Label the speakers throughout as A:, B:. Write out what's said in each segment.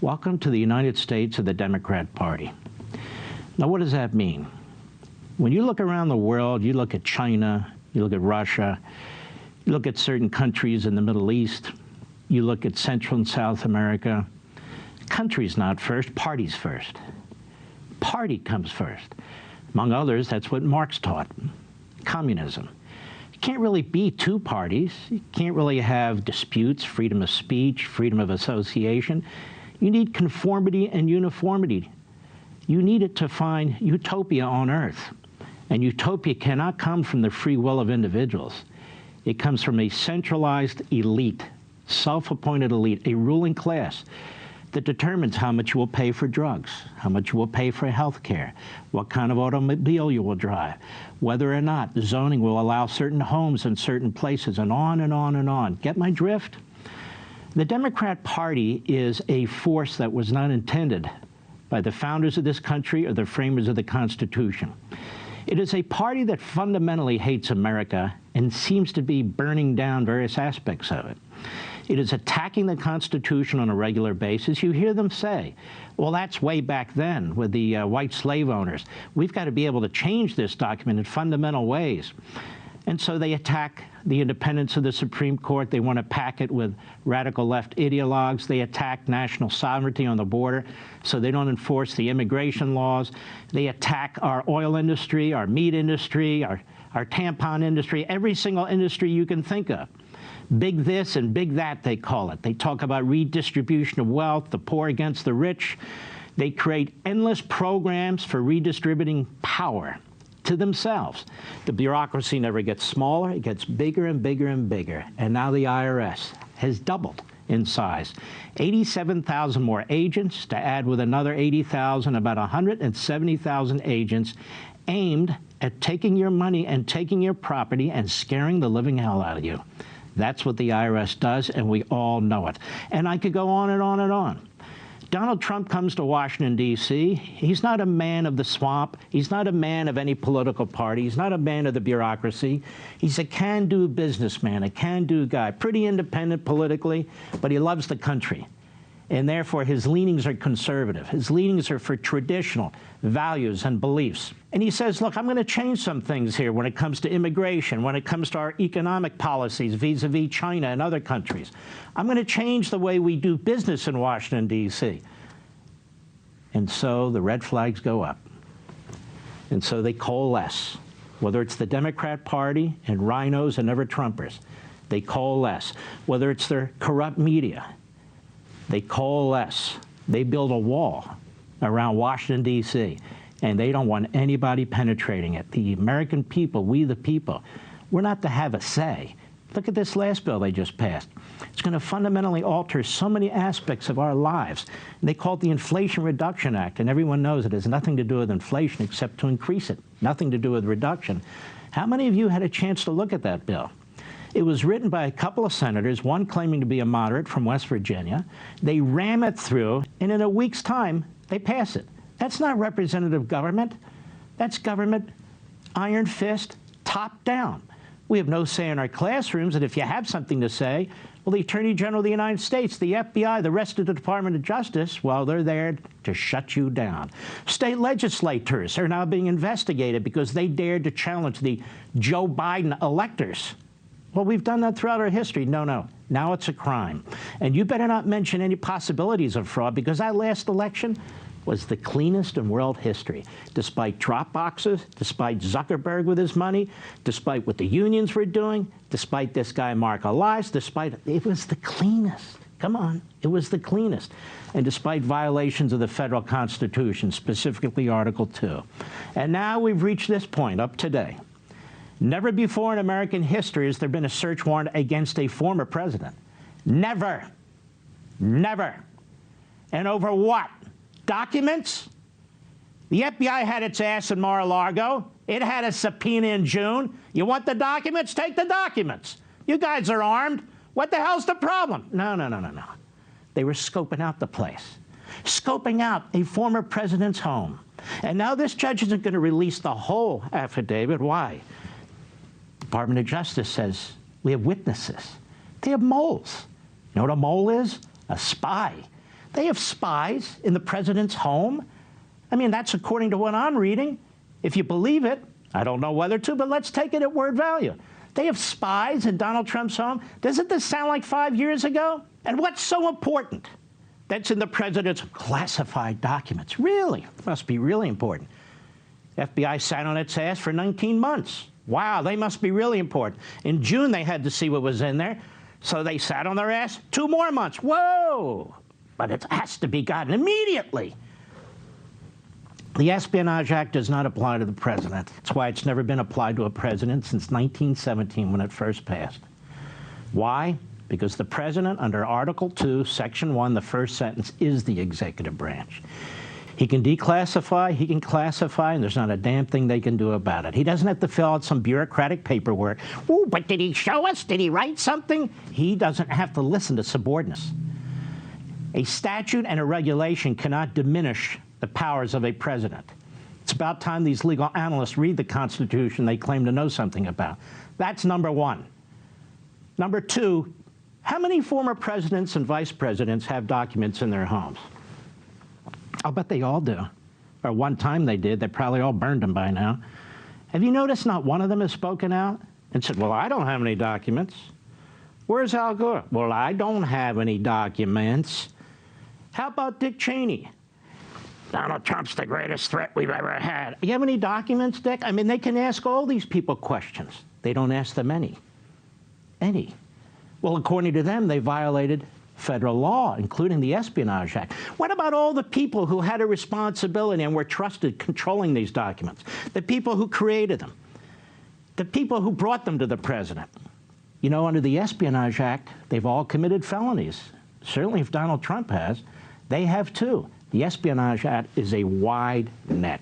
A: Welcome to the United States of the Democrat Party. Now, what does that mean? When you look around the world, you look at China, you look at Russia, you look at certain countries in the Middle East, you look at Central and South America, country's not first, party's first. Party comes first. Among others, that's what Marx taught, communism. You can't really be two parties. You can't really have disputes, freedom of speech, freedom of association. You need conformity and uniformity. You need it to find utopia on earth. And utopia cannot come from the free will of individuals. It comes from a centralized elite, self-appointed elite, a ruling class that determines how much you will pay for drugs, how much you will pay for health care, what kind of automobile you will drive, whether or not the zoning will allow certain homes in certain places, and on and on and on. Get my drift? The Democrat Party is a force that was not intended by the founders of this country or the framers of the Constitution. It is a party that fundamentally hates America and seems to be burning down various aspects of it. It is attacking the Constitution on a regular basis. You hear them say, well, that's way back then with the white slave owners. We've got to be able to change this document in fundamental ways. And so they attack the independence of the Supreme Court. They want to pack it with radical left ideologues. They attack national sovereignty on the border so they don't enforce the immigration laws. They attack our oil industry, our meat industry, our tampon industry, every single industry you can think of. Big this and big that, they call it. They talk about redistribution of wealth, the poor against the rich. They create endless programs for redistributing power to themselves. The bureaucracy never gets smaller, it gets bigger and bigger and bigger. And now the IRS has doubled in size. 87,000 more agents to add with another 80,000, about 170,000 agents aimed at taking your money and taking your property and scaring the living hell out of you. That's what the IRS does, and we all know it. And I could go on and on and on. Donald Trump comes to Washington, D.C. He's not a man of the swamp. He's not a man of any political party. He's not a man of the bureaucracy. He's a can-do businessman, a can-do guy, pretty independent politically, but he loves the country. And therefore, his leanings are conservative. His leanings are for traditional values and beliefs. And he says, look, I'm going to change some things here when it comes to immigration, when it comes to our economic policies vis-a-vis China and other countries. I'm going to change the way we do business in Washington, D.C. And so the red flags go up. And so they coalesce, whether it's the Democrat Party and rhinos and never-Trumpers. They coalesce. Whether it's their corrupt media, they coalesce. They build a wall around Washington, D.C., and they don't want anybody penetrating it. The American people, we the people, we're not to have a say. Look at this last bill they just passed. It's going to fundamentally alter so many aspects of our lives. They call it the Inflation Reduction Act, and everyone knows it has nothing to do with inflation except to increase it, nothing to do with reduction. How many of you had a chance to look at that bill? It was written by a couple of senators, one claiming to be a moderate from West Virginia. They ram it through, and in a week's time, they pass it. That's not representative government. That's government, iron fist, top down. We have no say in our classrooms, and if you have something to say, well, the Attorney General of the United States, the FBI, the rest of the Department of Justice, well, they're there to shut you down. State legislators are now being investigated because they dared to challenge the Joe Biden electors. Well, we've done that throughout our history. No. Now it's a crime. And you better not mention any possibilities of fraud, because that last election was the cleanest in world history. Despite drop boxes, despite Zuckerberg with his money, despite what the unions were doing, despite this guy Mar-a-Lago, it was the cleanest. Come on, it was the cleanest. And despite violations of the federal Constitution, specifically Article 2. And now we've reached this point up today. Never before in American history has there been a search warrant against a former president. Never. Never. And over what? Documents? The FBI had its ass in Mar-a-Lago. It had a subpoena in June. You want the documents? Take the documents. You guys are armed. What the hell's the problem? No. They were scoping out the place. Scoping out a former president's home. And now this judge isn't going to release the whole affidavit. Why? Department of Justice says, we have witnesses. They have moles. You know what a mole is? A spy. They have spies in the president's home. I mean, that's according to what I'm reading. If you believe it, I don't know whether to, but let's take it at word value. They have spies in Donald Trump's home. Doesn't this sound like 5 years ago? And what's so important? That's in the president's classified documents. Really? Must be really important. FBI sat on its ass for 19 months. Wow, they must be really important. In June, they had to see what was in there, so they sat on their ass 2 more months. Whoa! But it has to be gotten immediately. The Espionage Act does not apply to the president. That's why it's never been applied to a president since 1917 when it first passed. Why? Because the president, under Article 2, Section 1, the first sentence, is the executive branch. He can declassify, he can classify, and there's not a damn thing they can do about it. He doesn't have to fill out some bureaucratic paperwork. Ooh, but did he show us? Did he write something? He doesn't have to listen to subordinates. A statute and a regulation cannot diminish the powers of a president. It's about time these legal analysts read the Constitution they claim to know something about. That's number one. Number two, how many former presidents and vice presidents have documents in their homes? I'll bet they all do. Or one time they did. They probably all burned them by now. Have you noticed not one of them has spoken out and said, well, I don't have any documents? Where's Al Gore? Well, I don't have any documents. How about Dick Cheney? Donald Trump's the greatest threat we've ever had. You have any documents, Dick? I mean, they can ask all these people questions. They don't ask them any. Well, according to them, they violated federal law, including the Espionage Act. What about all the people who had a responsibility and were trusted controlling these documents? The people who created them? The people who brought them to the president? You know, under the Espionage Act, they've all committed felonies. Certainly if Donald Trump has, they have too. The Espionage Act is a wide net.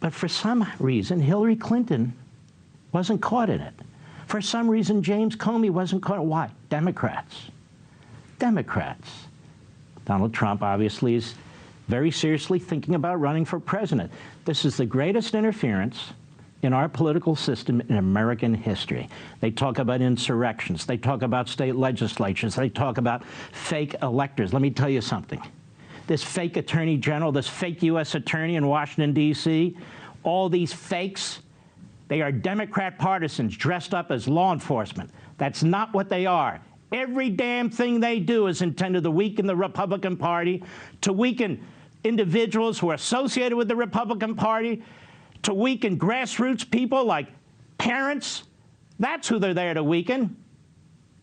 A: But for some reason, Hillary Clinton wasn't caught in it. For some reason, James Comey wasn't caught. Why? Democrats. Democrats. Donald Trump obviously is very seriously thinking about running for president. This is the greatest interference in our political system in American history. They talk about insurrections. They talk about state legislatures. They talk about fake electors. Let me tell you something. This fake attorney general, this fake U.S. attorney in Washington, D.C., all these fakes, they are Democrat partisans dressed up as law enforcement. That's not what they are. Every damn thing they do is intended to weaken the Republican Party, to weaken individuals who are associated with the Republican Party, to weaken grassroots people like parents. That's who they're there to weaken.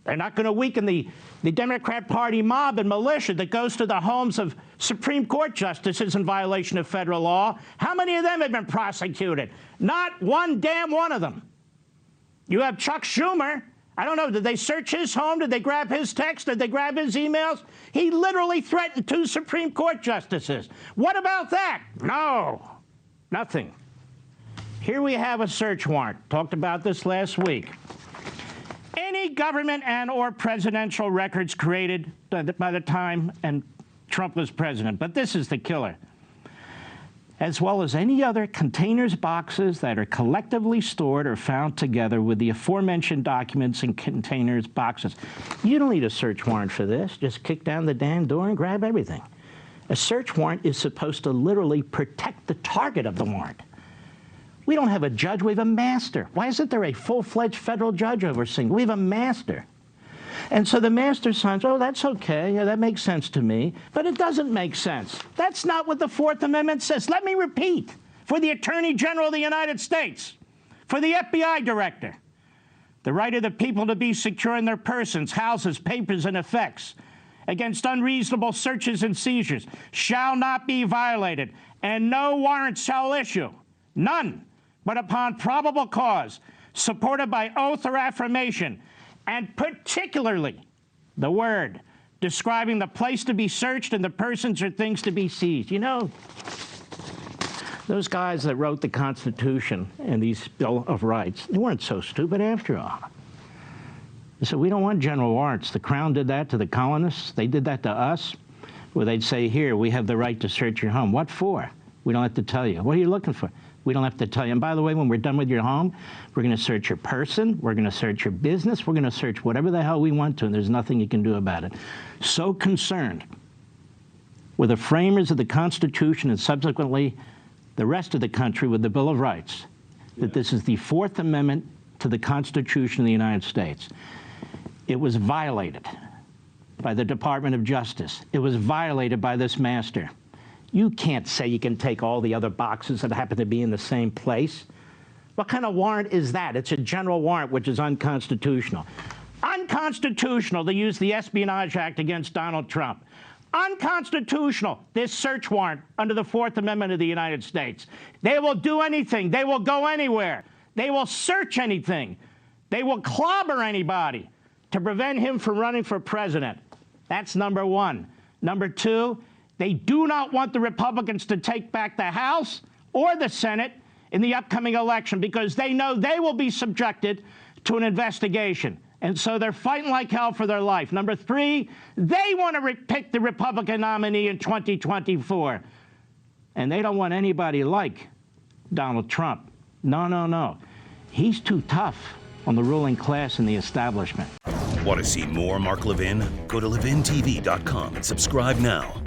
A: They're not going to weaken the Democrat Party mob and militia that goes to the homes of Supreme Court justices in violation of federal law. How many of them have been prosecuted? Not one damn one of them. You have Chuck Schumer. I don't know, did they search his home? Did they grab his text? Did they grab his emails? He literally threatened 2 Supreme Court justices. What about that? No, nothing. Here we have a search warrant. Talked about this last week. Any government and or presidential records created by the time and Trump was president. But this is the killer. As well as any other containers, boxes that are collectively stored or found together with the aforementioned documents in containers, boxes. You don't need a search warrant for this. Just kick down the damn door and grab everything. A search warrant is supposed to literally protect the target of the warrant. We don't have a judge, we have a master. Why isn't there a full-fledged federal judge overseeing? We have a master. And so the master signs, oh, that's okay, yeah, that makes sense to me. But it doesn't make sense. That's not what the Fourth Amendment says. Let me repeat. For the Attorney General of the United States, for the FBI Director, the right of the people to be secure in their persons, houses, papers, and effects against unreasonable searches and seizures shall not be violated, and no warrant shall issue, none, but upon probable cause, supported by oath or affirmation, and particularly the word describing the place to be searched and the persons or things to be seized. You know, those guys that wrote the Constitution and these Bill of Rights, they weren't so stupid after all. They said, we don't want general warrants. The Crown did that to the colonists. They did that to us, where they'd say, here, we have the right to search your home. What for? We don't have to tell you. What are you looking for? We don't have to tell you. And by the way, when we're done with your home, we're going to search your person, we're going to search your business, we're going to search whatever the hell we want to, and there's nothing you can do about it. So concerned were the framers of the Constitution and subsequently the rest of the country with the Bill of Rights, that this is the Fourth Amendment to the Constitution of the United States. It was violated by the Department of Justice. It was violated by this master. You can't say you can take all the other boxes that happen to be in the same place. What kind of warrant is that? It's a general warrant, which is unconstitutional. Unconstitutional to use the Espionage Act against Donald Trump. Unconstitutional, this search warrant under the Fourth Amendment of the United States. They will do anything. They will go anywhere. They will search anything. They will clobber anybody to prevent him from running for president. That's number one. Number two, they do not want the Republicans to take back the House or the Senate in the upcoming election because they know they will be subjected to an investigation. And so they're fighting like hell for their life. Number three, they want to pick the Republican nominee in 2024. And they don't want anybody like Donald Trump. No, no, no. He's too tough on the ruling class and the establishment.
B: Want to see more Mark Levin? Go to LevinTV.com and subscribe now.